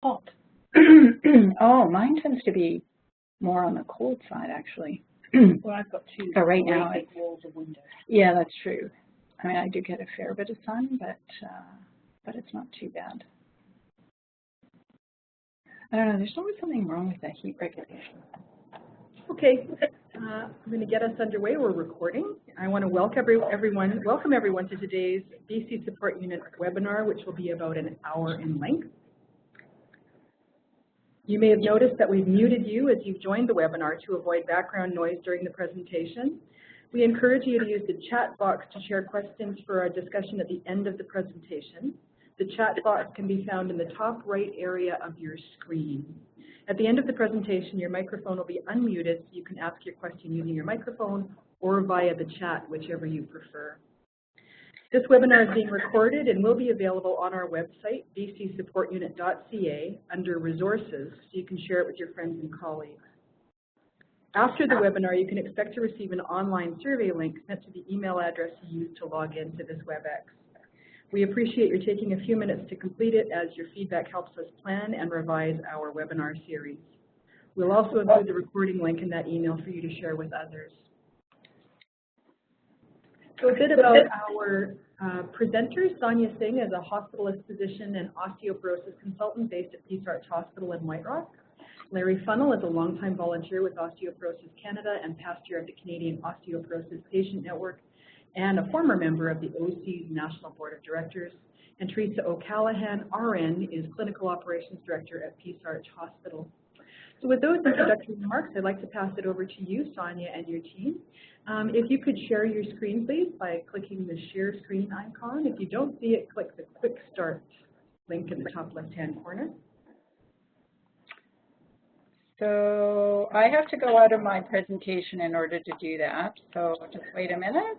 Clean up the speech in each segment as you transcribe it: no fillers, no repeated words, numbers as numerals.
Hot. Oh, mine tends to be more on the cold side, actually. Well, I've got two. But right now, it's, walls of windows. Yeah, that's true. I mean, I do get a fair bit of sun, but it's not too bad. I don't know. There's always something wrong with that heat regulation. Okay, I'm going to get us underway. We're recording. I want to welcome everyone to today's BC Support Unit webinar, which will be about an hour in length. You may have noticed that we've muted you as you've joined the webinar to avoid background noise during the presentation. We encourage you to use the chat box to share questions for our discussion at the end of the presentation. The chat box can be found in the top right area of your screen. At the end of the presentation, your microphone will be unmuted, so you can ask your question using your microphone or via the chat, whichever you prefer. This webinar is being recorded and will be available on our website, bcsupportunit.ca, under Resources, so you can share it with your friends and colleagues. After the webinar, you can expect to receive an online survey link sent to the email address you used to log into this WebEx. We appreciate your taking a few minutes to complete it, as your feedback helps us plan and revise our webinar series. We'll also include the recording link in that email for you to share with others. So a bit about our presenters. Sonia Singh is a hospitalist physician and osteoporosis consultant based at CIHR Hospital in White Rock. Larry Funnell is a longtime volunteer with Osteoporosis Canada and past year of the Canadian Osteoporosis Patient Network, and a former member of the OC's National Board of Directors. And Teresa O'Callaghan, RN, is Clinical Operations Director at CIHR Hospital. So with those introductory remarks, I'd like to pass it over to you, Sonia, and your team. If you could share your screen, please, by clicking the share screen icon. If you don't see it, click the quick start link in the top left-hand corner. So I have to go out of my presentation in order to do that, so just wait a minute.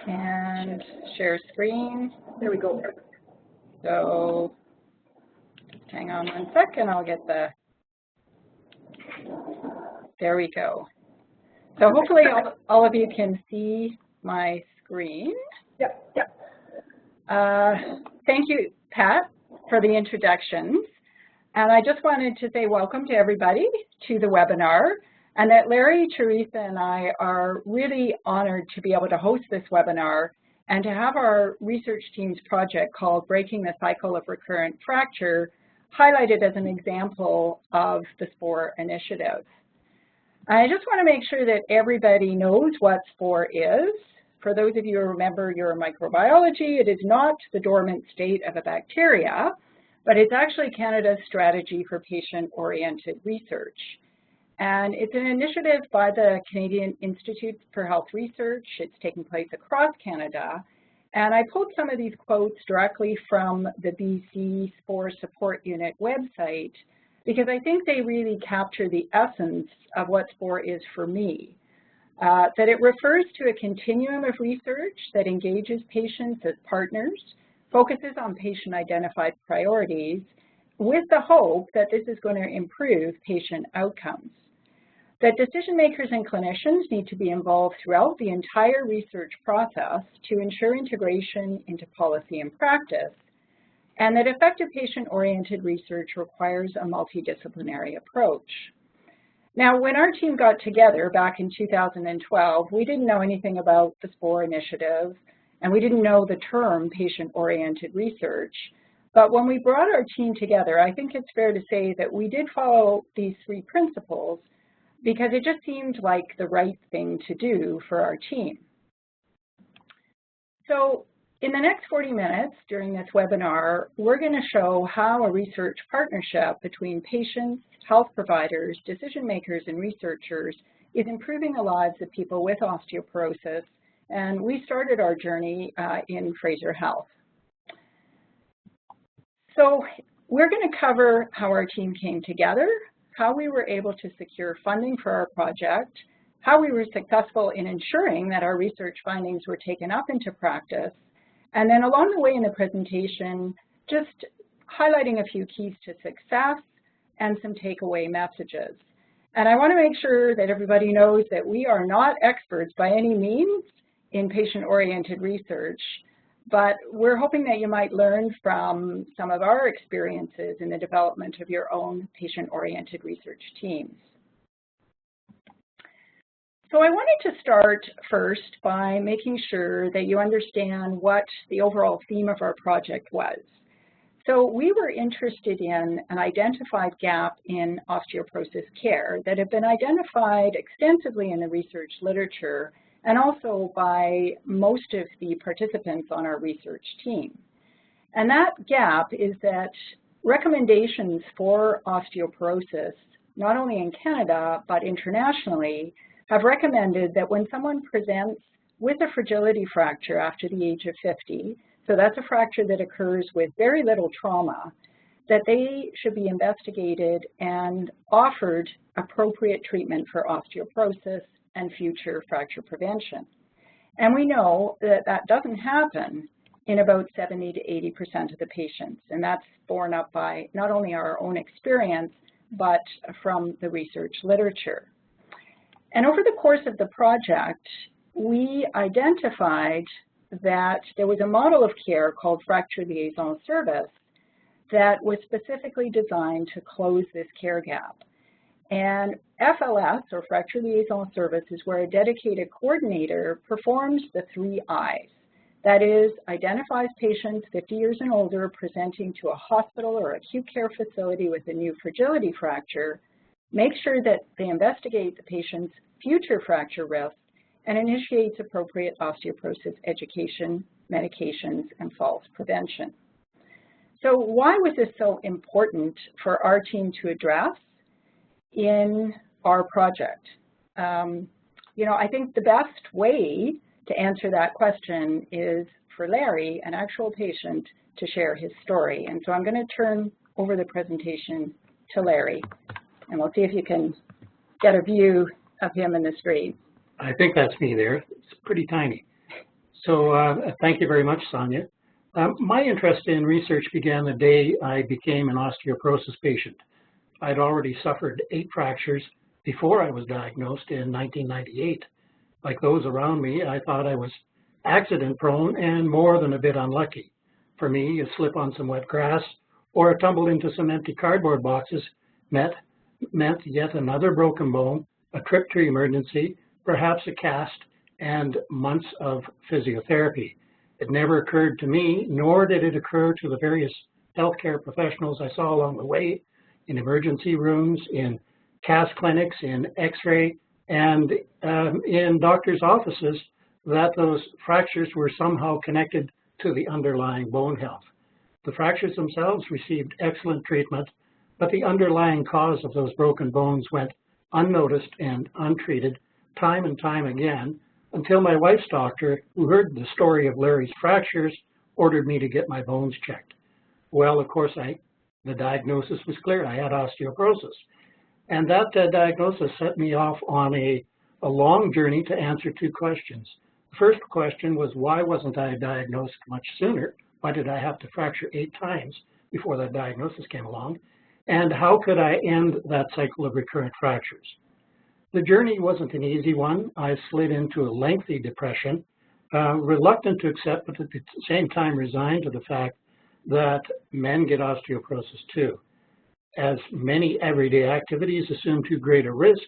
And share screen. There we go. So just hang on one sec and I'll get the, there we go. So hopefully all of you can see my screen. Yep. Thank you, Pat, for the introductions. And I just wanted to say welcome to everybody to the webinar, and that Larry, Teresa, and I are really honored to be able to host this webinar and to have our research team's project called Breaking the Cycle of Recurrent Fracture highlighted as an example of the SPORE initiative. I just want to make sure that everybody knows what SPORE is. For those of you who remember your microbiology, it is not the dormant state of a bacteria, but it's actually Canada's strategy for patient-oriented research. And it's an initiative by the Canadian Institute for Health Research. It's taking place across Canada. And I pulled some of these quotes directly from the BC SPORE Support Unit website, because I think they really capture the essence of what SPORE is for me. That it refers to a continuum of research that engages patients as partners, focuses on patient-identified priorities, with the hope that this is going to improve patient outcomes. That decision makers and clinicians need to be involved throughout the entire research process to ensure integration into policy and practice, and that effective patient-oriented research requires a multidisciplinary approach. Now, when our team got together back in 2012, we didn't know anything about the SPORE initiative, and we didn't know the term patient-oriented research. But when we brought our team together, I think it's fair to say that we did follow these three principles because it just seemed like the right thing to do for our team. So in the next 40 minutes during this webinar, we're going to show how a research partnership between patients, health providers, decision makers, and researchers is improving the lives of people with osteoporosis. And we started our journey in Fraser Health. So we're going to cover how our team came together, how we were able to secure funding for our project, how we were successful in ensuring that our research findings were taken up into practice, and then along the way in the presentation, just highlighting a few keys to success and some takeaway messages. And I want to make sure that everybody knows that we are not experts by any means in patient-oriented research, but we're hoping that you might learn from some of our experiences in the development of your own patient-oriented research teams. So I wanted to start first by making sure that you understand what the overall theme of our project was. So we were interested in an identified gap in osteoporosis care that had been identified extensively in the research literature and also by most of the participants on our research team. And that gap is that recommendations for osteoporosis, not only in Canada but internationally, have recommended that when someone presents with a fragility fracture after the age of 50, so that's a fracture that occurs with very little trauma, that they should be investigated and offered appropriate treatment for osteoporosis and future fracture prevention. And we know that that doesn't happen in about 70 to 80% of the patients, and that's borne up by not only our own experience, but from the research literature. And over the course of the project, we identified that there was a model of care called Fracture Liaison Service that was specifically designed to close this care gap. And FLS, or Fracture Liaison Service, is where a dedicated coordinator performs the 3 I's. That is, identifies patients 50 years and older presenting to a hospital or acute care facility with a new fragility fracture, makes sure that they investigate the patient's future fracture risk, and initiates appropriate osteoporosis education, medications, and falls prevention. So why was this so important for our team to address in our project? I think the best way to answer that question is for Larry, an actual patient, to share his story. And so I'm going to turn over the presentation to Larry, and we'll see if you can get a view of him in the screen. I think that's me there. It's pretty tiny. So thank you very much, Sonia. My interest in research began the day I became an osteoporosis patient. I'd already suffered 8 fractures before I was diagnosed in 1998. Like those around me, I thought I was accident prone and more than a bit unlucky. For me, a slip on some wet grass or a tumble into some empty cardboard boxes meant yet another broken bone, a trip to emergency, perhaps a cast, and months of physiotherapy. It never occurred to me, nor did it occur to the various healthcare professionals I saw along the way, in emergency rooms, in cast clinics, in x-ray, and in doctors' offices, that those fractures were somehow connected to the underlying bone health. The fractures themselves received excellent treatment, but the underlying cause of those broken bones went unnoticed and untreated time and time again, until my wife's doctor, who heard the story of Larry's fractures, ordered me to get my bones checked. Well, of course, the diagnosis was clear. I had osteoporosis. And that diagnosis set me off on a long journey to answer 2 questions. The first question was, why wasn't I diagnosed much sooner? Why did I have to fracture 8 times before that diagnosis came along? And how could I end that cycle of recurrent fractures? The journey wasn't an easy one. I slid into a lengthy depression, reluctant to accept, but at the same time resigned to the fact that men get osteoporosis too. As many everyday activities assumed too great a risk,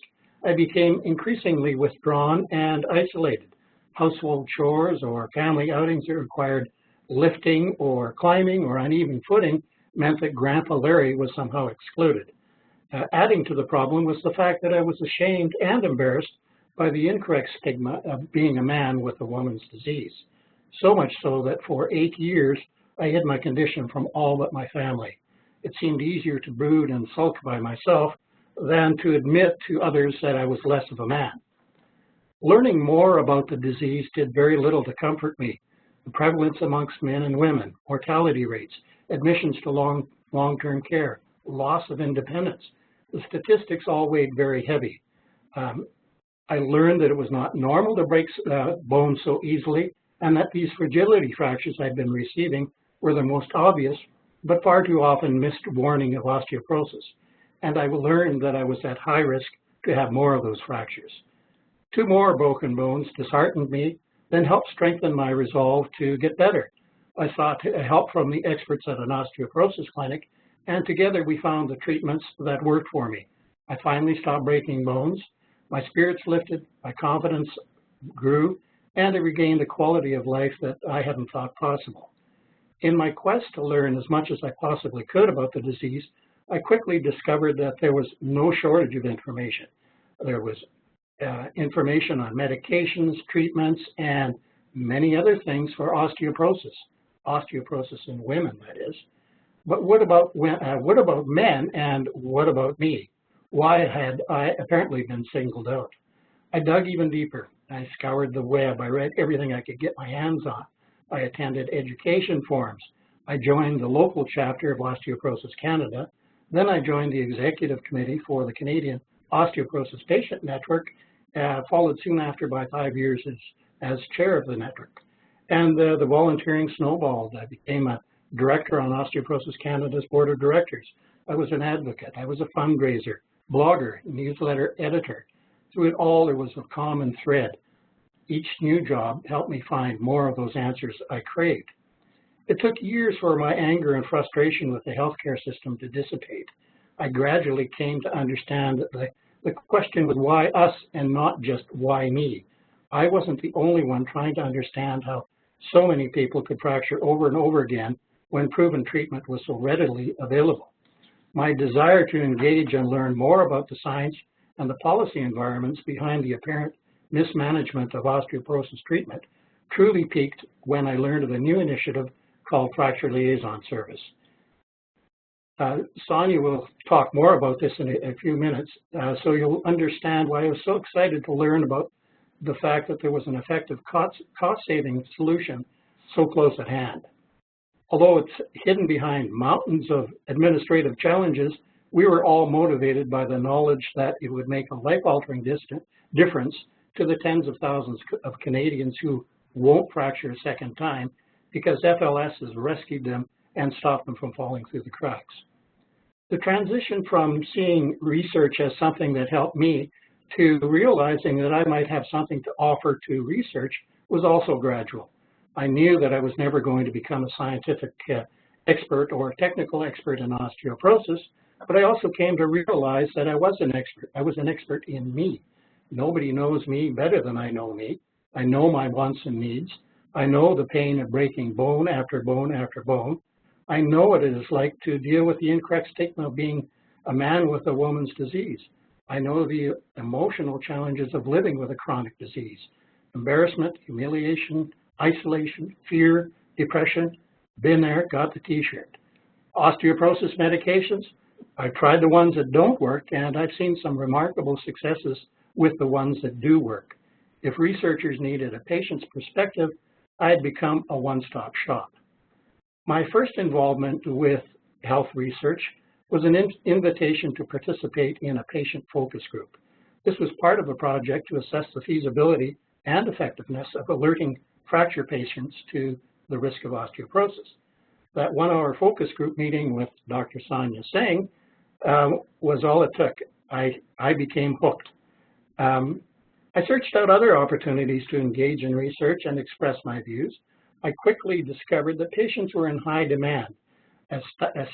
I became increasingly withdrawn and isolated. Household chores or family outings that required lifting or climbing or uneven footing meant that Grandpa Larry was somehow excluded. Adding to the problem was the fact that I was ashamed and embarrassed by the incorrect stigma of being a man with a woman's disease. So much so that for 8 years, I hid my condition from all but my family. It seemed easier to brood and sulk by myself than to admit to others that I was less of a man. Learning more about the disease did very little to comfort me. The prevalence amongst men and women, mortality rates, admissions to long-term care, loss of independence. The statistics all weighed very heavy. I learned that it was not normal to break bones so easily, and that these fragility fractures I'd been receiving were the most obvious, but far too often missed warning of osteoporosis. And I learned that I was at high risk to have more of those fractures. 2 more broken bones disheartened me then helped strengthen my resolve to get better. I sought help from the experts at an osteoporosis clinic, and together we found the treatments that worked for me. I finally stopped breaking bones, my spirits lifted, my confidence grew, and I regained a quality of life that I hadn't thought possible. In my quest to learn as much as I possibly could about the disease, I quickly discovered that there was no shortage of information. There was information on medications, treatments, and many other things for osteoporosis in women, that is. But what about men, and what about me? Why had I apparently been singled out? I dug even deeper. I scoured the web. I read everything I could get my hands on. I attended education forums. I joined the local chapter of Osteoporosis Canada. Then I joined the executive committee for the Canadian Osteoporosis Patient Network, followed soon after by 5 years as chair of the network. And the volunteering snowballed. I became a director on Osteoporosis Canada's board of directors. I was an advocate. I was a fundraiser, blogger, newsletter editor. Through it all, there was a common thread. Each new job helped me find more of those answers I craved. It took years for my anger and frustration with the healthcare system to dissipate. I gradually came to understand that the question was why us and not just why me. I wasn't the only one trying to understand how so many people could fracture over and over again when proven treatment was so readily available. My desire to engage and learn more about the science and the policy environments behind the apparent mismanagement of osteoporosis treatment truly peaked when I learned of a new initiative called Fracture Liaison Service. Sonia will talk more about this in a few minutes, so you'll understand why I was so excited to learn about the fact that there was an effective cost-saving solution so close at hand. Although it's hidden behind mountains of administrative challenges, we were all motivated by the knowledge that it would make a life-altering difference to the tens of thousands of Canadians who won't fracture a second time because FLS has rescued them and stopped them from falling through the cracks. The transition from seeing research as something that helped me to realizing that I might have something to offer to research was also gradual. I knew that I was never going to become a scientific expert or a technical expert in osteoporosis, but I also came to realize that I was an expert. I was an expert in me. Nobody knows me better than I know me. I know my wants and needs. I know the pain of breaking bone after bone after bone. I know what it is like to deal with the incorrect stigma of being a man with a woman's disease. I know the emotional challenges of living with a chronic disease. Embarrassment, humiliation, isolation, fear, depression. Been there, got the t-shirt. Osteoporosis medications, I've tried the ones that don't work, and I've seen some remarkable successes with the ones that do work. If researchers needed a patient's perspective, I'd become a one-stop shop. My first involvement with health research was an invitation to participate in a patient focus group. This was part of a project to assess the feasibility and effectiveness of alerting fracture patients to the risk of osteoporosis. That 1-hour focus group meeting with Dr. Sonia Singh was all it took. I became hooked. I searched out other opportunities to engage in research and express my views. I quickly discovered that patients were in high demand as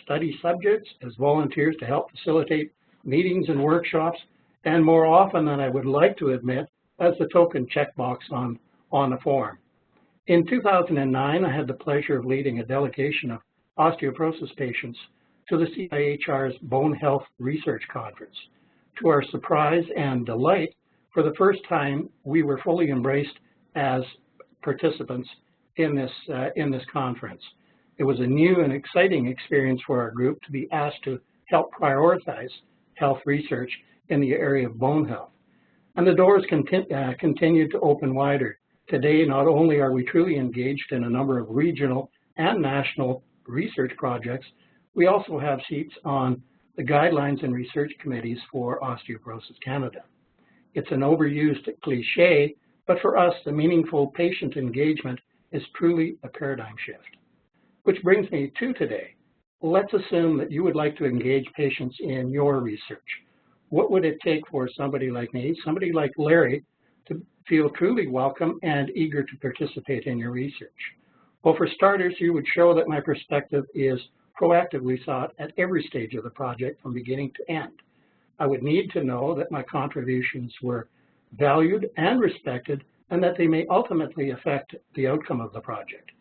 study subjects, as volunteers to help facilitate meetings and workshops, and more often than I would like to admit, as the token checkbox on a form. In 2009, I had the pleasure of leading a delegation of osteoporosis patients to the CIHR's Bone Health Research Conference. To our surprise and delight, for the first time, we were fully embraced as participants in this conference. It was a new and exciting experience for our group to be asked to help prioritize health research in the area of bone health. And the doors continued to open wider. Today, not only are we truly engaged in a number of regional and national research projects, we also have seats on the guidelines and research committees for Osteoporosis Canada. It's an overused cliche, but for us, the meaningful patient engagement is truly a paradigm shift. Which brings me to today. Let's assume that you would like to engage patients in your research. What would it take for somebody like me, somebody like Larry, feel truly welcome and eager to participate in your research. Well, for starters, you would show that my perspective is proactively sought at every stage of the project from beginning to end. I would need to know that my contributions were valued and respected and that they may ultimately affect the outcome of the project.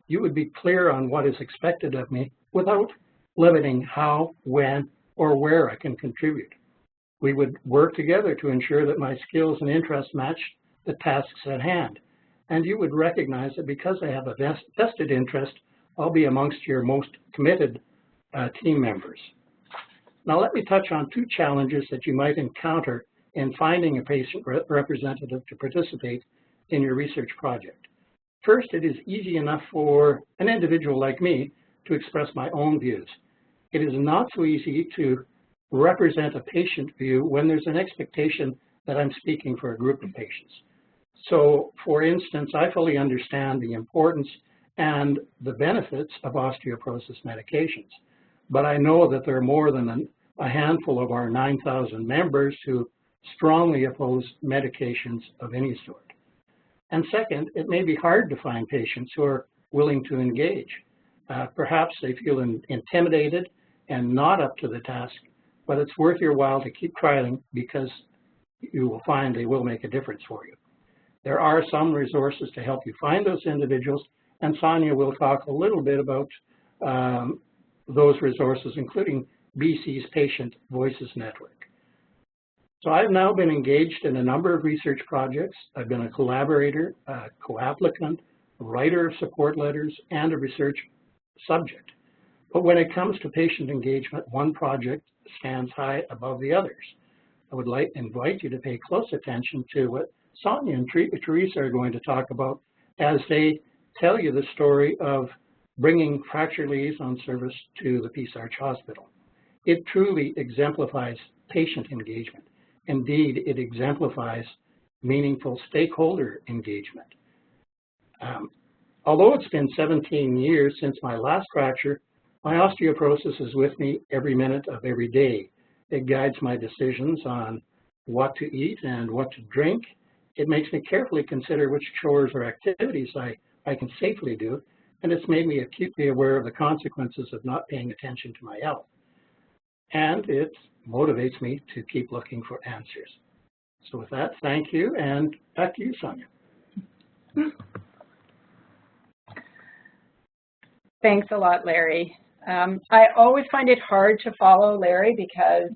You would be clear on what is expected of me without limiting how, when, or where I can contribute. We would work together to ensure that my skills and interests match the tasks at hand. And you would recognize that because I have a vested interest, I'll be amongst your most committed team members. Now let me touch on two challenges that you might encounter in finding a patient representative to participate in your research project. First, it is easy enough for an individual like me to express my own views. It is not so easy to represent a patient view when there's an expectation that I'm speaking for a group of patients. So, for instance, I fully understand the importance and the benefits of osteoporosis medications, but I know that there are more than a handful of our 9,000 members who strongly oppose medications of any sort. And second, it may be hard to find patients who are willing to engage. Perhaps they feel intimidated and not up to the task, but it's worth your while to keep trialing because you will find they will make a difference for you. There are some resources to help you find those individuals, and Sonia will talk a little bit about those resources, including BC's Patient Voices Network. So I've now been engaged in a number of research projects. I've been a collaborator, a co-applicant, a writer of support letters, and a research subject. But when it comes to patient engagement, one project stands high above the others. I would like to invite you to pay close attention to what Sonia and Teresa are going to talk about as they tell you the story of bringing fracture liaison service to the Peace Arch Hospital. It truly exemplifies patient engagement. Indeed, it exemplifies meaningful stakeholder engagement. Although it's been 17 years since my last fracture, my osteoporosis is with me every minute of every day. It guides my decisions on what to eat and what to drink. It makes me carefully consider which chores or activities I can safely do, and it's made me acutely aware of the consequences of not paying attention to my health. And it motivates me to keep looking for answers. So with that, thank you, and back to you, Sonia. Thanks a lot, Larry. I always find it hard to follow Larry because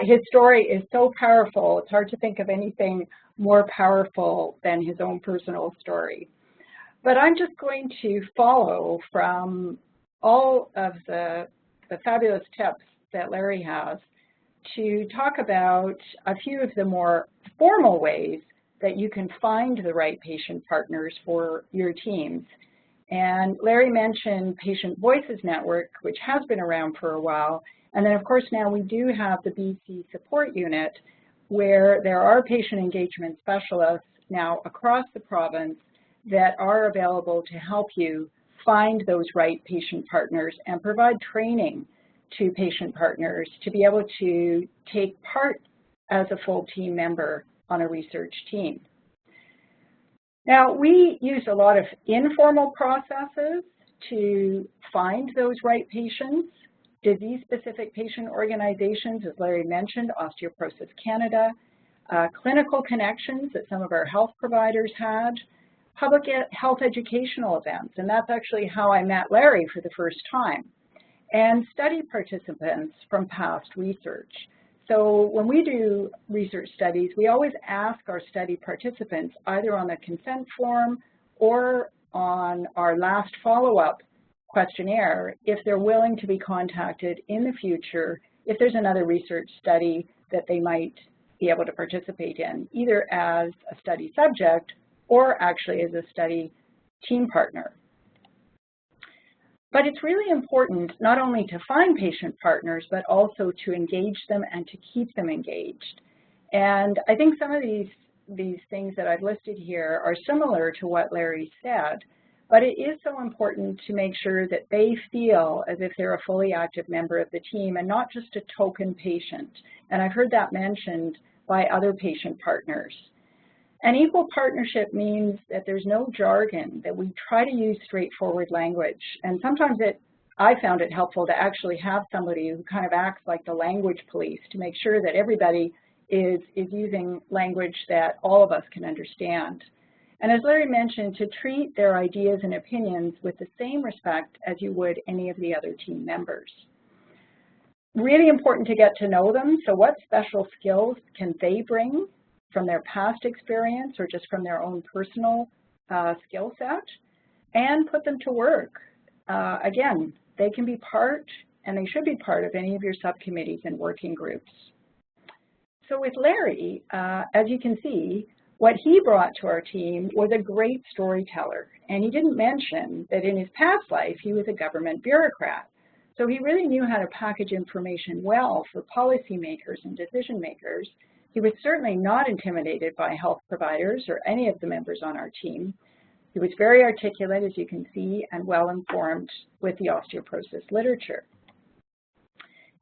his story is so powerful. It's hard to think of anything more powerful than his own personal story. But I'm just going to follow from all of the fabulous tips that Larry has to talk about a few of the more formal ways that you can find the right patient partners for your teams. And Larry mentioned Patient Voices Network, which has been around for a while. And then, of course, now we do have the BC Support Unit, where there are patient engagement specialists now across the province that are available to help you find those right patient partners and provide training to patient partners to be able to take part as a full team member on a research team. Now, we use a lot of informal processes to find those right patients. Disease-specific patient organizations, as Larry mentioned, Osteoporosis Canada, clinical connections that some of our health providers had, public health educational events, and that's actually how I met Larry for the first time, and study participants from past research. So when we do research studies, we always ask our study participants either on the consent form or on our last follow-up questionnaire if they're willing to be contacted in the future if there's another research study that they might be able to participate in, either as a study subject or actually as a study team partner. But it's really important not only to find patient partners, but also to engage them and to keep them engaged. And I think some of these things that I've listed here are similar to what Larry said, but it is so important to make sure that they feel as if they're a fully active member of the team and not just a token patient. And I've heard that mentioned by other patient partners. And equal partnership means that there's no jargon, that we try to use straightforward language. And sometimes I found it helpful to actually have somebody who kind of acts like the language police to make sure that everybody is using language that all of us can understand. And as Larry mentioned, to treat their ideas and opinions with the same respect as you would any of the other team members. Really important to get to know them. So what special skills can they bring from their past experience or just from their own personal skill set, and put them to work. Again, they can be part, and they should be part of any of your subcommittees and working groups. So with Larry, as you can see, what he brought to our team was a great storyteller. And he didn't mention that in his past life, he was a government bureaucrat. So he really knew how to package information well for policymakers and decision makers. He was certainly not intimidated by health providers or any of the members on our team. He was very articulate, as you can see, and well informed with the osteoporosis literature.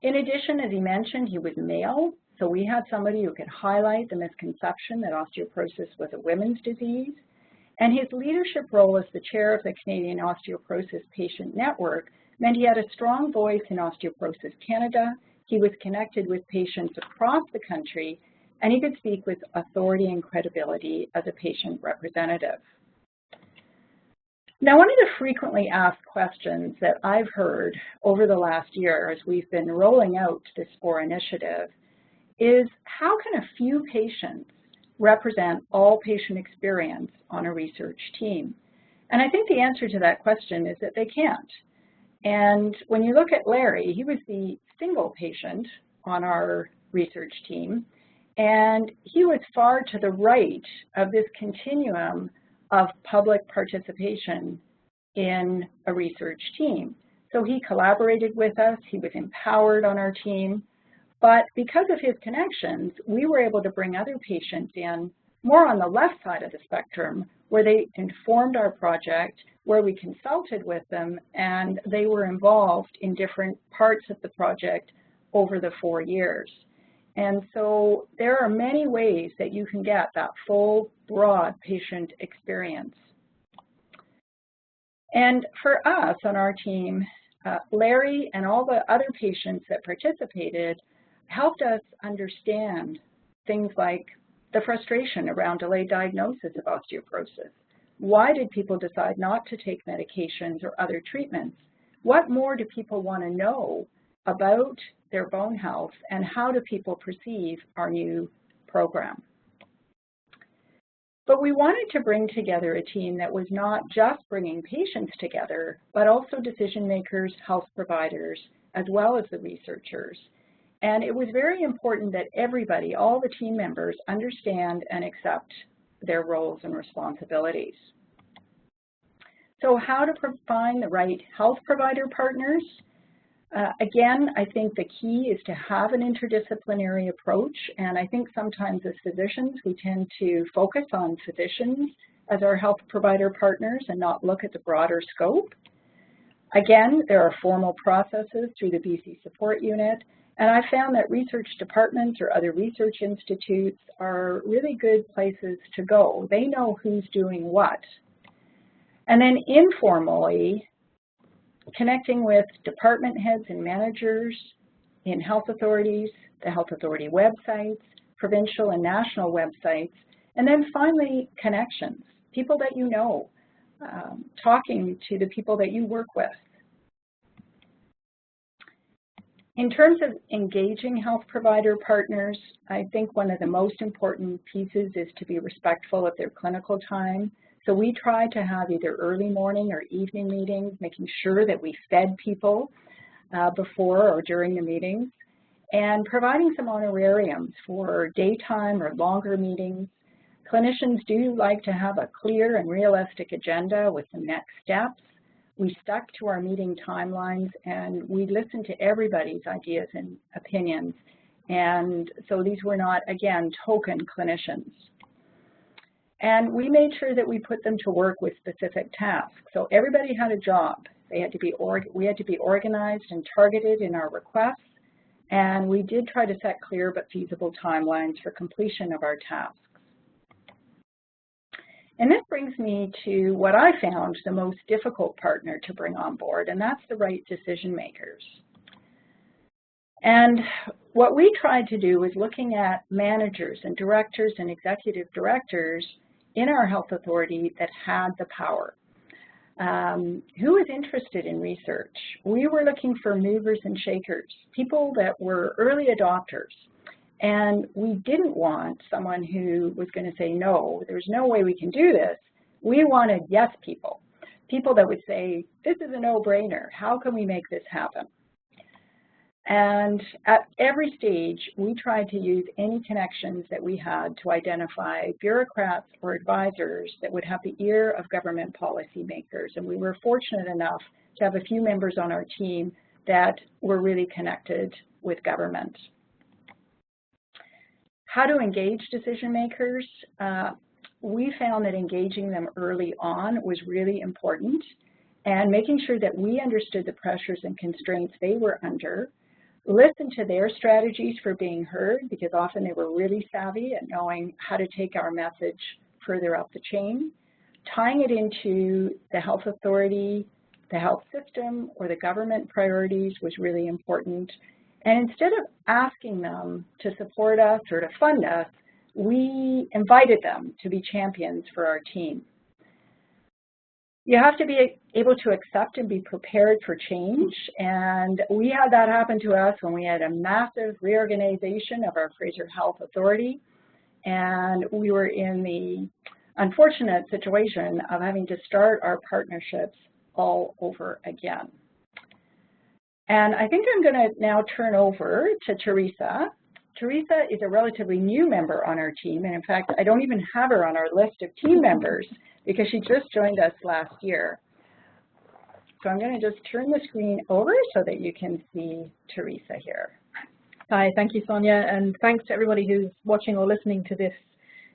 In addition, as he mentioned, he was male, so we had somebody who could highlight the misconception that osteoporosis was a women's disease. And his leadership role as the chair of the Canadian Osteoporosis Patient Network meant he had a strong voice in Osteoporosis Canada. He was connected with patients across the country, and he could speak with authority and credibility as a patient representative. Now, one of the frequently asked questions that I've heard over the last year as we've been rolling out this SPORE initiative is, how can a few patients represent all patient experience on a research team? And I think the answer to that question is that they can't. And when you look at Larry, he was the single patient on our research team, and he was far to the right of this continuum of public participation in a research team. So he collaborated with us, he was empowered on our team, but because of his connections, we were able to bring other patients in more on the left side of the spectrum, where they informed our project, where we consulted with them, and they were involved in different parts of the project over the 4 years. And so there are many ways that you can get that full, broad patient experience. And for us on our team, Larry and all the other patients that participated helped us understand things like the frustration around delayed diagnosis of osteoporosis. Why did people decide not to take medications or other treatments? What more do people want to know about their bone health, and how do people perceive our new program? But we wanted to bring together a team that was not just bringing patients together, but also decision makers, health providers, as well as the researchers. And it was very important that everybody, all the team members, understand and accept their roles and responsibilities. So how to find the right health provider partners? Again, I think the key is to have an interdisciplinary approach, and I think sometimes as physicians we tend to focus on physicians as our health provider partners and not look at the broader scope. Again, there are formal processes through the BC Support Unit, and I found that research departments or other research institutes are really good places to go. They know who's doing what. And then informally, connecting with department heads and managers in health authorities, the health authority websites, provincial and national websites, and then finally connections, people that you know, talking to the people that you work with. In terms of engaging health provider partners, I think one of the most important pieces is to be respectful of their clinical time. So we try to have either early morning or evening meetings, making sure that we fed people before or during the meetings, and providing some honorariums for daytime or longer meetings. Clinicians do like to have a clear and realistic agenda with some next steps. We stuck to our meeting timelines, and we listened to everybody's ideas and opinions. And so these were not, again, token clinicians. And we made sure that we put them to work with specific tasks. So everybody had a job. We had to be organized and targeted in our requests, and we did try to set clear but feasible timelines for completion of our tasks. And this brings me to what I found the most difficult partner to bring on board, and that's the right decision makers. And what we tried to do was looking at managers and directors and executive directors in our health authority that had the power. Who was interested in research? We were looking for movers and shakers, people that were early adopters. And we didn't want someone who was going to say, no, there's no way we can do this. We wanted yes people, people that would say, this is a no-brainer. How can we make this happen? And at every stage, we tried to use any connections that we had to identify bureaucrats or advisors that would have the ear of government policymakers. And we were fortunate enough to have a few members on our team that were really connected with government. How to engage decision makers? We found that engaging them early on was really important, and making sure that we understood the pressures and constraints they were under, listen to their strategies for being heard, because often they were really savvy at knowing how to take our message further up the chain. Tying it into the health authority, the health system, or the government priorities was really important. And instead of asking them to support us or to fund us, we invited them to be champions for our team. You have to be able to accept and be prepared for change, and we had that happen to us when we had a massive reorganization of our Fraser Health Authority, and we were in the unfortunate situation of having to start our partnerships all over again. And I think I'm going to now turn over to Teresa. Teresa is a relatively new member on our team, and in fact, I don't even have her on our list of team members because she just joined us last year. So I'm going to just turn the screen over so that you can see Teresa here. Hi, thank you, Sonia, and thanks to everybody who's watching or listening to this.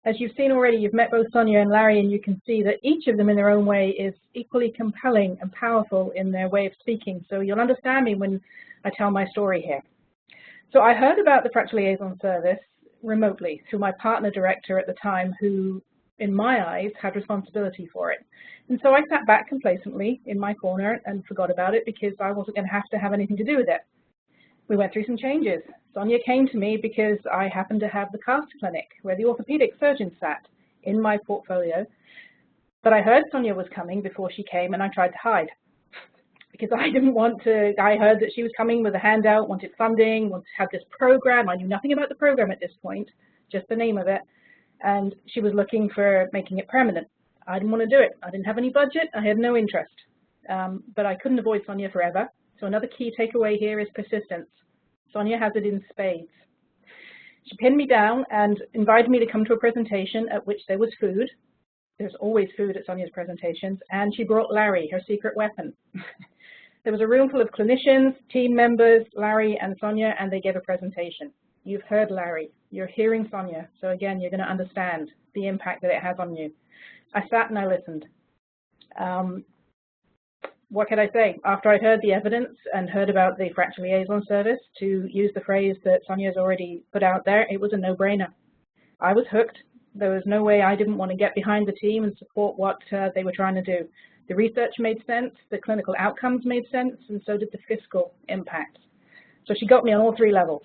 As you've seen already, you've met both Sonia and Larry, and you can see that each of them in their own way is equally compelling and powerful in their way of speaking. So you'll understand me when I tell my story here. So I heard about the Fracture Liaison Service remotely through my partner director at the time, who, in my eyes, had responsibility for it. And so I sat back complacently in my corner and forgot about it because I wasn't going to have anything to do with it. We went through some changes. Sonia came to me because I happened to have the cast clinic where the orthopedic surgeon sat in my portfolio. But I heard Sonia was coming before she came, and I tried to hide because I didn't want to. I heard that she was coming with a handout, wanted funding, wanted to have this program. I knew nothing about the program at this point, just the name of it. And she was looking for making it permanent. I didn't want to do it. I didn't have any budget. I had no interest. But I couldn't avoid Sonia forever. So another key takeaway here is persistence. Sonia has it in spades. She pinned me down and invited me to come to a presentation at which there was food. There's always food at Sonia's presentations. And she brought Larry, her secret weapon. There was a room full of clinicians, team members, Larry and Sonia, and they gave a presentation. You've heard Larry. You're hearing Sonia. So again, you're going to understand the impact that it has on you. I sat and I listened. What could I say? After I heard the evidence and heard about the Fracture Liaison Service, to use the phrase that Sonia's already put out there, it was a no-brainer. I was hooked. There was no way I didn't want to get behind the team and support what they were trying to do. The research made sense, the clinical outcomes made sense, and so did the fiscal impact. So she got me on all three levels.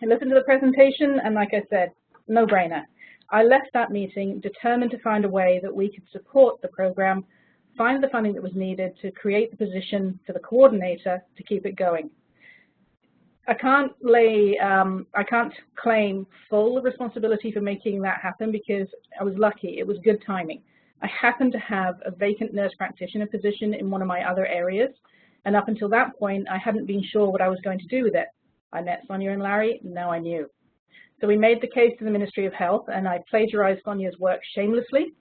I listened to the presentation, and like I said, no-brainer. I left that meeting determined to find a way that we could support the program, find the funding that was needed to create the position for the coordinator to keep it going. I can't claim full responsibility for making that happen because I was lucky. It was good timing. I happened to have a vacant nurse practitioner position in one of my other areas, and up until that point, I hadn't been sure what I was going to do with it. I met Sonia and Larry, and now I knew. So we made the case to the Ministry of Health, and I plagiarized Sonia's work shamelessly,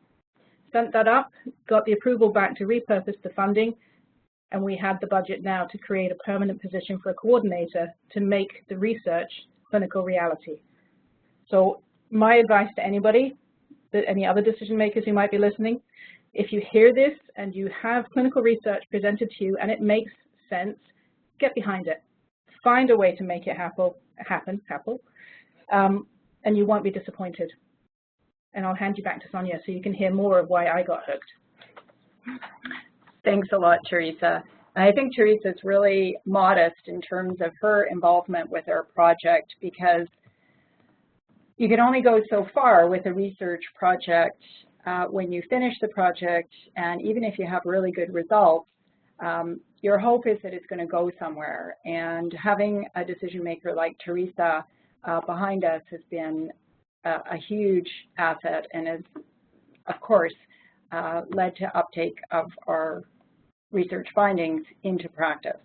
sent that up, got the approval back to repurpose the funding, and we had the budget now to create a permanent position for a coordinator to make the research clinical reality. So my advice to anybody, any other decision makers who might be listening, if you hear this and you have clinical research presented to you and it makes sense, get behind it. Find a way to make it happen, and you won't be disappointed. and I'll hand you back to Sonia so you can hear more of why I got hooked. Thanks a lot, Teresa. I think Teresa's really modest in terms of her involvement with our project, because you can only go so far with a research project when you finish the project, and even if you have really good results, your hope is that it's going to go somewhere. And having a decision maker like Teresa behind us has been a huge asset, and has, of course, led to uptake of our research findings into practice.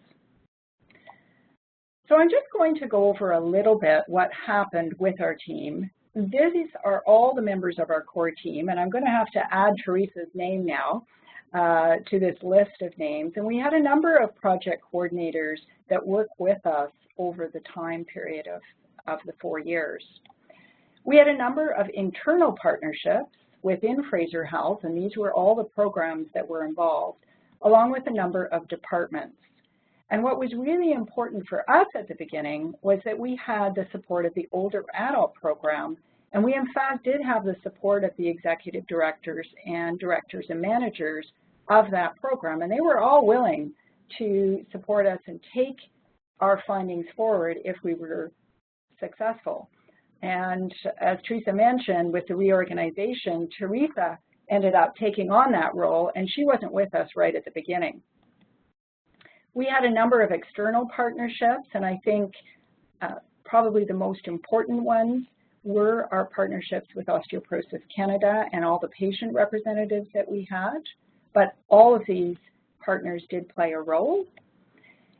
So I'm just going to go over a little bit what happened with our team. These are all the members of our core team, and I'm going to have to add Teresa's name now to this list of names. And we had a number of project coordinators that work with us over the time period of the 4 years. We had a number of internal partnerships within Fraser Health, and these were all the programs that were involved, along with a number of departments. And what was really important for us at the beginning was that we had the support of the older adult program, and we in fact did have the support of the executive directors and managers of that program, and they were all willing to support us and take our findings forward if we were successful. And as Teresa mentioned, with the reorganization, Teresa ended up taking on that role, and she wasn't with us right at the beginning. We had a number of external partnerships, and I think probably the most important ones were our partnerships with Osteoporosis Canada and all the patient representatives that we had, but all of these partners did play a role.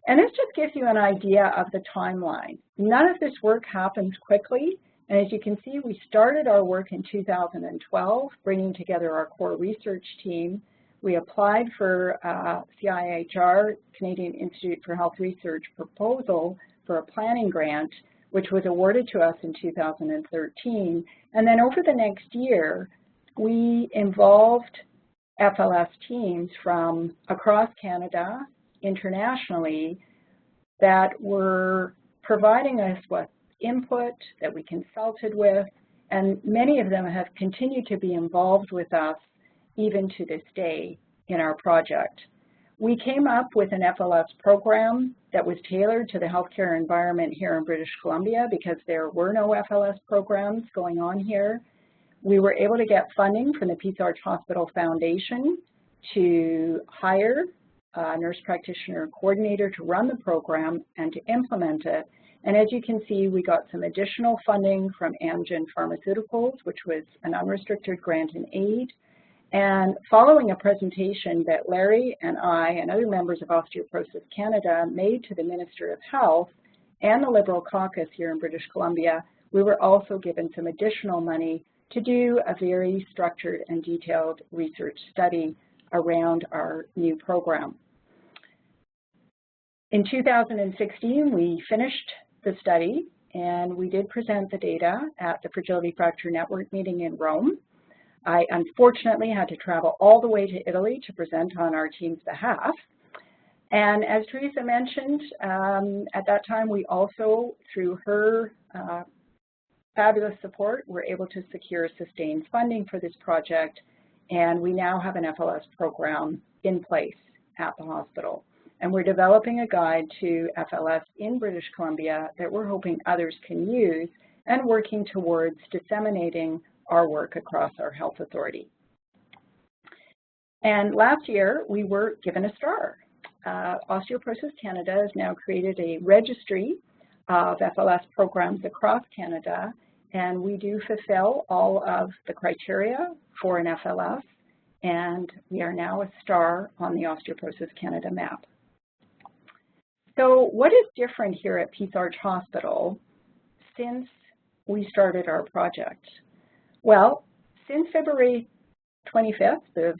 And this just gives you an idea of the timeline. None of this work happens quickly, and as you can see, we started our work in 2012, bringing together our core research team. We applied for CIHR, Canadian Institute for Health Research, proposal for a planning grant, which was awarded to us in 2013. And then over the next year, we involved FLS teams from across Canada, internationally, that were providing us with input that we consulted with, and many of them have continued to be involved with us even to this day in our project. We came up with an FLS program that was tailored to the healthcare environment here in British Columbia because there were no FLS programs going on here. We were able to get funding from the Peace Arch Hospital Foundation to hire a nurse practitioner coordinator to run the program and to implement it. And as you can see, we got some additional funding from Amgen Pharmaceuticals, which was an unrestricted grant and aid. And following a presentation that Larry and I and other members of Osteoporosis Canada made to the Minister of Health and the Liberal caucus here in British Columbia, we were also given some additional money to do a very structured and detailed research study around our new program. In 2016, we finished the study, and we did present the data at the Fragility Fracture Network meeting in Rome. I unfortunately had to travel all the way to Italy to present on our team's behalf. And as Teresa mentioned, at that time we also, through her fabulous support, were able to secure sustained funding for this project, and we now have an FLS program in place at the hospital. And we're developing a guide to FLS in British Columbia that we're hoping others can use, and working towards disseminating our work across our health authority. And last year, we were given a star. Osteoporosis Canada has now created a registry of FLS programs across Canada, and we do fulfill all of the criteria for an FLS, and we are now a star on the Osteoporosis Canada map. So what is different here at Peace Arch Hospital since we started our project? Well, since February 25th of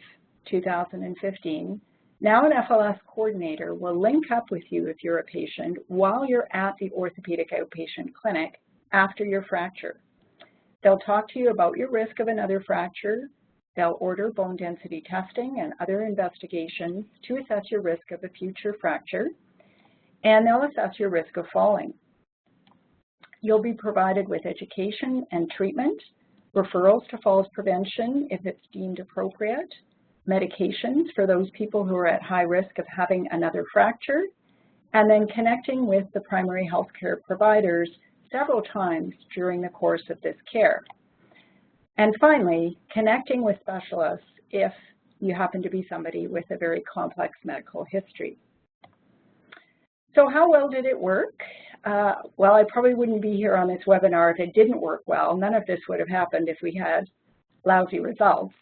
2015, now an FLS coordinator will link up with you if you're a patient while you're at the orthopedic outpatient clinic after your fracture. They'll talk to you about your risk of another fracture. They'll order bone density testing and other investigations to assess your risk of a future fracture, and they'll assess your risk of falling. You'll be provided with education and treatment referrals to falls prevention if it's deemed appropriate, medications for those people who are at high risk of having another fracture, and then connecting with the primary health care providers several times during the course of this care. And finally, connecting with specialists if you happen to be somebody with a very complex medical history. So how well did it work? Well, I probably wouldn't be here on this webinar if it didn't work well. None of this would have happened if we had lousy results.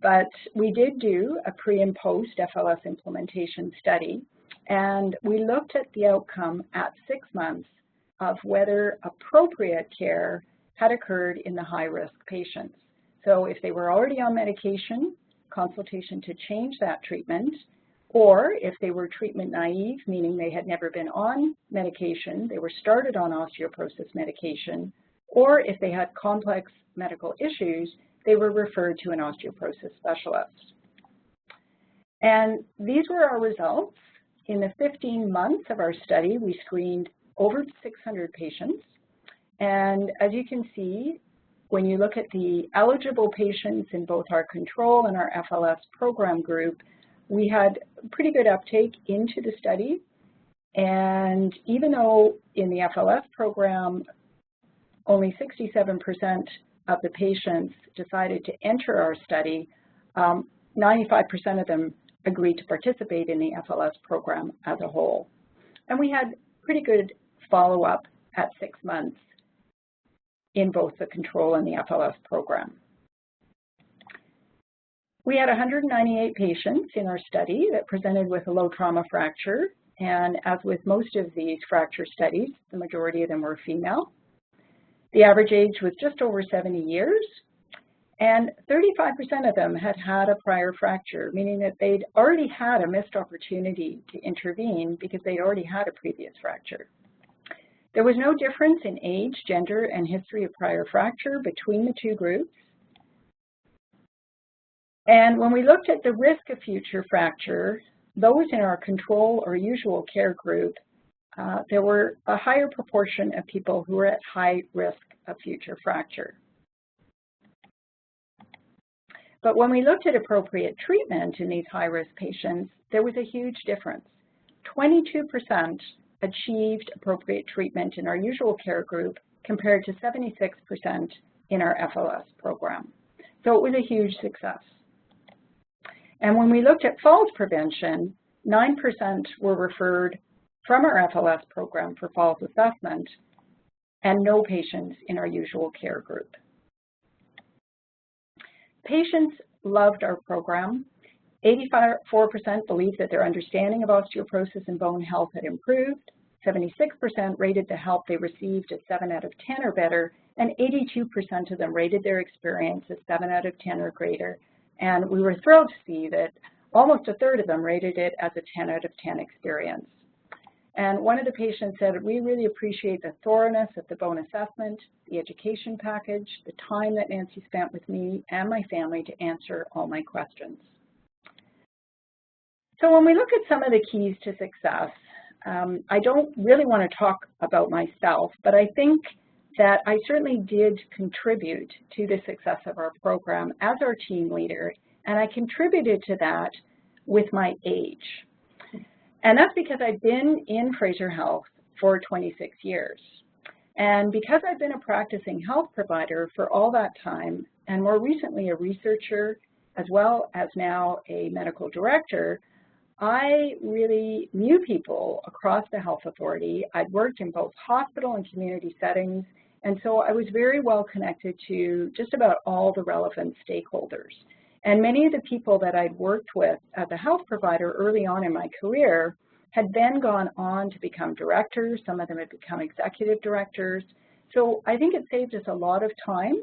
But we did do a pre and post FLS implementation study, and we looked at the outcome at 6 months of whether appropriate care had occurred in the high-risk patients. So if they were already on medication, consultation to change that treatment, or if they were treatment naive, meaning they had never been on medication, they were started on osteoporosis medication, or if they had complex medical issues, they were referred to an osteoporosis specialist. And these were our results. In the 15 months of our study, we screened over 600 patients. And as you can see, when you look at the eligible patients in both our control and our FLS program group, we had pretty good uptake into the study. And even though in the FLS program, only 67% of the patients decided to enter our study, 95% of them agreed to participate in the FLS program as a whole. And we had pretty good follow-up at 6 months in both the control and the FLS program. We had 198 patients in our study that presented with a low trauma fracture, and as with most of these fracture studies, the majority of them were female. The average age was just over 70 years, and 35% of them had had a prior fracture, meaning that they'd already had a missed opportunity to intervene because they'd already had a previous fracture. There was no difference in age, gender, and history of prior fracture between the two groups. And when we looked at the risk of future fracture, those in our control or usual care group, there were a higher proportion of people who were at high risk of future fracture. But when we looked at appropriate treatment in these high-risk patients, there was a huge difference. 22% achieved appropriate treatment in our usual care group compared to 76% in our FLS program. So it was a huge success. And when we looked at falls prevention, 9% were referred from our FLS program for falls assessment and no patients in our usual care group. Patients loved our program. 84% believed that their understanding of osteoporosis and bone health had improved. 76% rated the help they received as 7 out of 10 or better, and 82% of them rated their experience as 7 out of 10 or greater. And we were thrilled to see that almost a third of them rated it as a 10 out of 10 experience. And one of the patients said, we really appreciate the thoroughness of the bone assessment, the education package, the time that Nancy spent with me and my family to answer all my questions. So when we look at some of the keys to success, I don't really want to talk about myself, but I think that I certainly did contribute to the success of our program as our team leader, and I contributed to that with my age. And that's because I've been in Fraser Health for 26 years. And because I've been a practicing health provider for all that time, and more recently a researcher, as well as now a medical director, I really knew people across the health authority. I'd worked in both hospital and community settings, and so I was very well connected to just about all the relevant stakeholders. And many of the people that I'd worked with as a health provider early on in my career had then gone on to become directors. Some of them had become executive directors. So I think it saved us a lot of time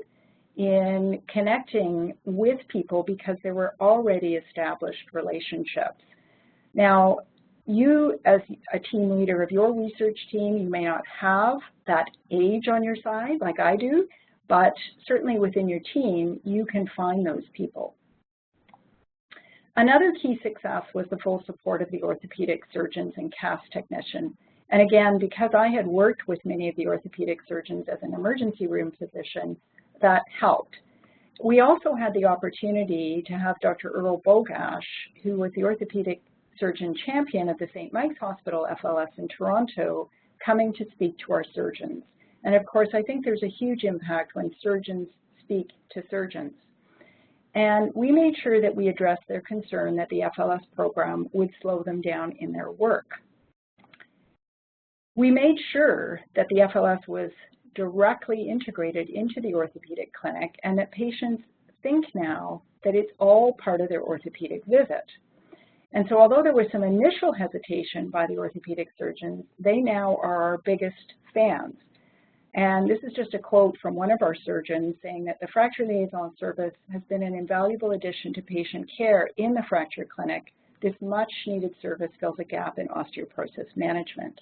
in connecting with people because there were already established relationships. Now, you as a team leader of your research team, you may not have that age on your side like I do, but certainly within your team, you can find those people. Another key success was the full support of the orthopedic surgeons and cast technician. And again, because I had worked with many of the orthopedic surgeons as an emergency room physician, that helped. We also had the opportunity to have Dr. Earl Bogash, who was the orthopedic surgeon champion of the St. Mike's Hospital FLS in Toronto, coming to speak to our surgeons. And of course, I think there's a huge impact when surgeons speak to surgeons. And we made sure that we addressed their concern that the FLS program would slow them down in their work. We made sure that the FLS was directly integrated into the orthopedic clinic and that patients think now that it's all part of their orthopedic visit. And so although there was some initial hesitation by the orthopedic surgeons, they now are our biggest fans. And this is just a quote from one of our surgeons saying that the fracture liaison service has been an invaluable addition to patient care in the fracture clinic. This much needed service fills a gap in osteoporosis management.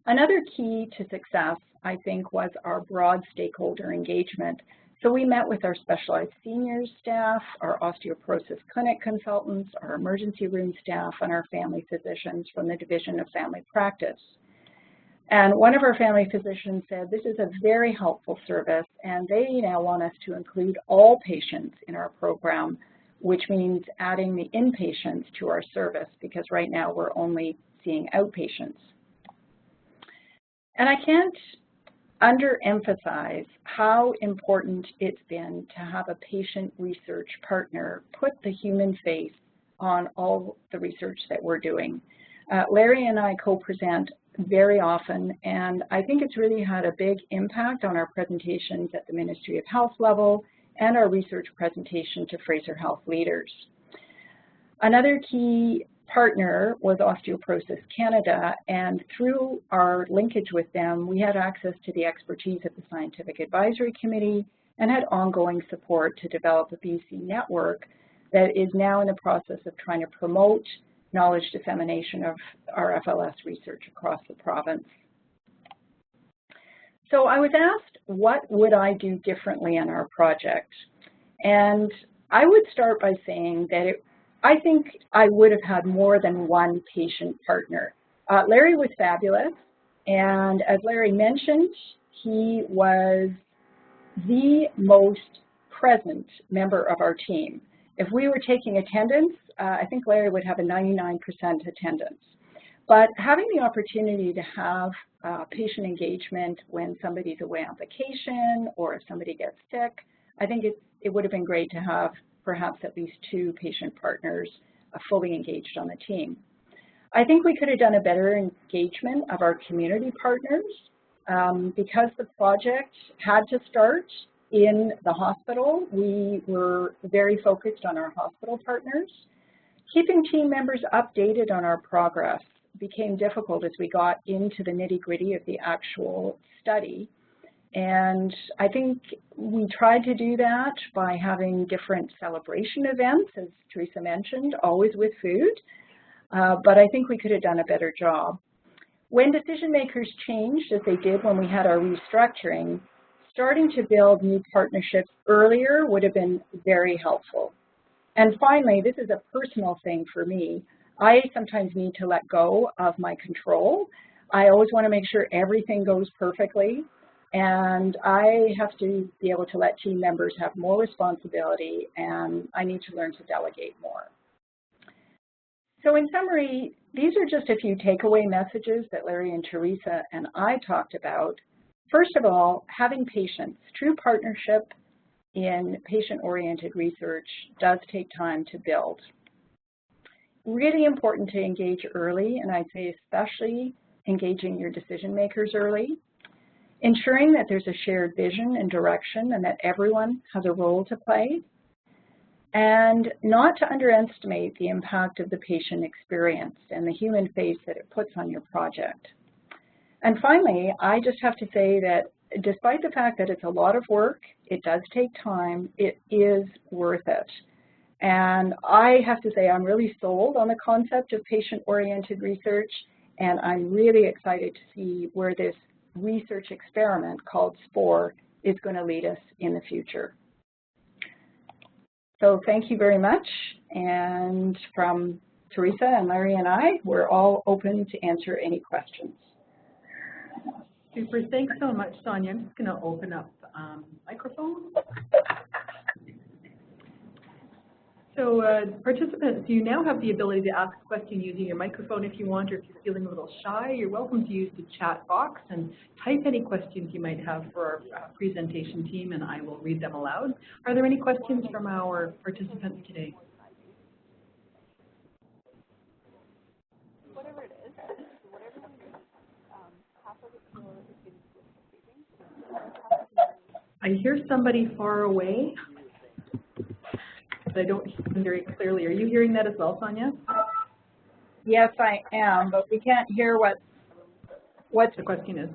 Another key to success, I think, was our broad stakeholder engagement. So we met with our specialized seniors staff, our osteoporosis clinic consultants, our emergency room staff, and our family physicians from the Division of Family Practice. And one of our family physicians said, this is a very helpful service, and they now want us to include all patients in our program, which means adding the inpatients to our service, because right now we're only seeing outpatients. And I can't underemphasize how important it's been to have a patient research partner put the human face on all the research that we're doing. Larry and I co-present very often, and I think it's really had a big impact on our presentations at the Ministry of Health level and our research presentation to Fraser Health leaders. Another key partner was Osteoporosis Canada, and through our linkage with them, we had access to the expertise of the Scientific Advisory Committee and had ongoing support to develop a BC network that is now in the process of trying to promote knowledge dissemination of our FLS research across the province. So I was asked, what would I do differently on our project? And I would start by saying that I think I would have had more than one patient partner. Larry was fabulous, and as Larry mentioned, he was the most present member of our team. If we were taking attendance, I think Larry would have a 99% attendance. But having the opportunity to have patient engagement when somebody's away on vacation or if somebody gets sick, I think it would have been great to have perhaps at least two patient partners fully engaged on the team. I think we could have done a better engagement of our community partners. Because the project had to start in the hospital, we were very focused on our hospital partners. Keeping team members updated on our progress became difficult as we got into the nitty-gritty of the actual study. And I think we tried to do that by having different celebration events, as Teresa mentioned, always with food. But I think we could have done a better job. When decision makers changed, as they did when we had our restructuring, starting to build new partnerships earlier would have been very helpful. And finally, this is a personal thing for me. I sometimes need to let go of my control. I always want to make sure everything goes perfectly. And I have to be able to let team members have more responsibility, and I need to learn to delegate more. So in summary, these are just a few takeaway messages that Larry and Teresa and I talked about. First of all, having patience. True partnership in patient-oriented research does take time to build. Really important to engage early, and I'd say especially engaging your decision makers early. Ensuring that there's a shared vision and direction and that everyone has a role to play. And not to underestimate the impact of the patient experience and the human face that it puts on your project. And finally, I just have to say that despite the fact that it's a lot of work, it does take time, it is worth it. And I have to say I'm really sold on the concept of patient-oriented research, and I'm really excited to see where this research experiment called SPORE is going to lead us in the future. So thank you very much, and from Teresa and Larry and I, we're all open to answer any questions. Super. Thanks so much, Sonia. I'm just going to open up microphone. So participants, you now have the ability to ask a question using your microphone if you want, or if you're feeling a little shy, you're welcome to use the chat box and type any questions you might have for our presentation team, and I will read them aloud. Are there any questions from our participants today? Whatever it is, whatever it is, half of the floor is getting split. I hear somebody far away, but I don't hear them very clearly. Are you hearing that as well, Sonia? Yes, I am, but we can't hear what the question is.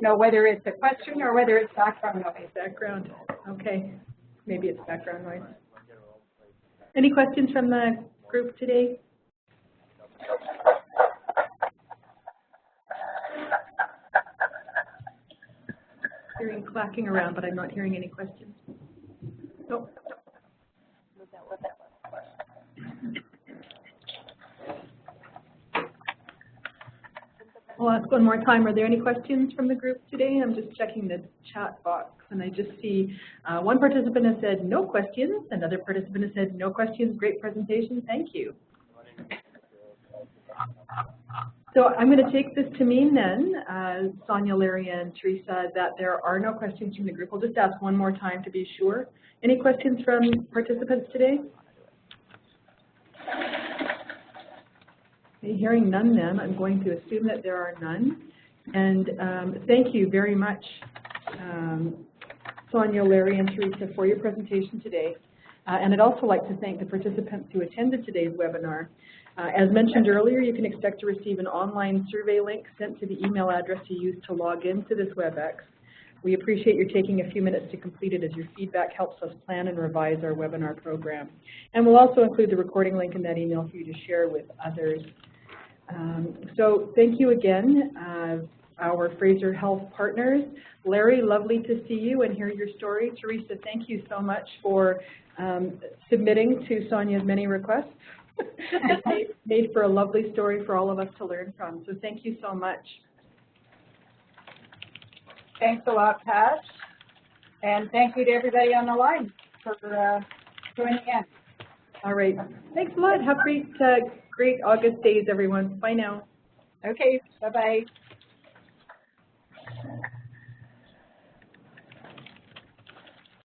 No, whether it's a question or whether it's background noise. Background. Okay. Maybe it's background noise. Any questions from the group today? Hearing clacking around, but I'm not hearing any questions. Nope. I'll ask one more time. Are there any questions from the group today? I'm just checking the chat box, and I just see one participant has said no questions. Another participant has said no questions. Great presentation. Thank you. So I'm going to take this to mean then, Sonia, Larry, and Teresa, that there are no questions from the group. I'll just ask one more time to be sure. Any questions from participants today? Hearing none then, I'm going to assume that there are none. And thank you very much, Sonia, Larry, and Teresa, for your presentation today. And I'd also like to thank the participants who attended today's webinar. As mentioned earlier, you can expect to receive an online survey link sent to the email address you used to log into this WebEx. We appreciate your taking a few minutes to complete it, as your feedback helps us plan and revise our webinar program. And we'll also include the recording link in that email for you to share with others. So thank you again, our Fraser Health partners. Larry, lovely to see you and hear your story. Teresa, thank you so much for submitting to Sonia's many requests. It made for a lovely story for all of us to learn from. So thank you so much. Thanks a lot, Pat. And thank you to everybody on the line for joining in. All right. Thanks a lot. Have great August days, everyone. Bye now. Okay. Bye-bye.